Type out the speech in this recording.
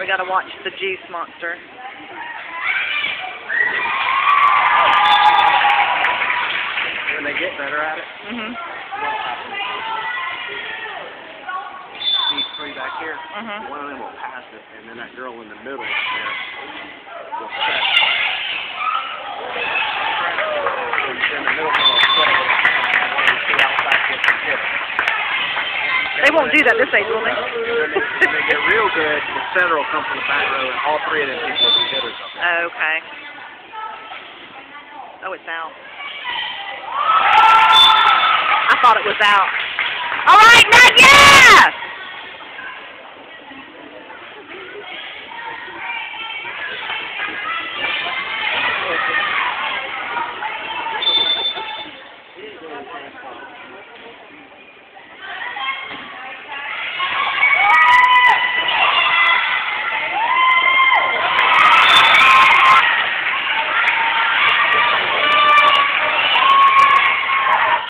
we gotta watch the juice monster. When they get better at it, Mhm. what'll happen? These three back here, Mhm. one of them will pass it, and then that girl in the middle there will set. In the middle will set it. See outside gets the tip. They won't do that this age, will they? When they get real good, the center will come from the back row, and all three of them people will be hitters up there. Okay. Oh, it's out. I thought it was out. All right, not yet!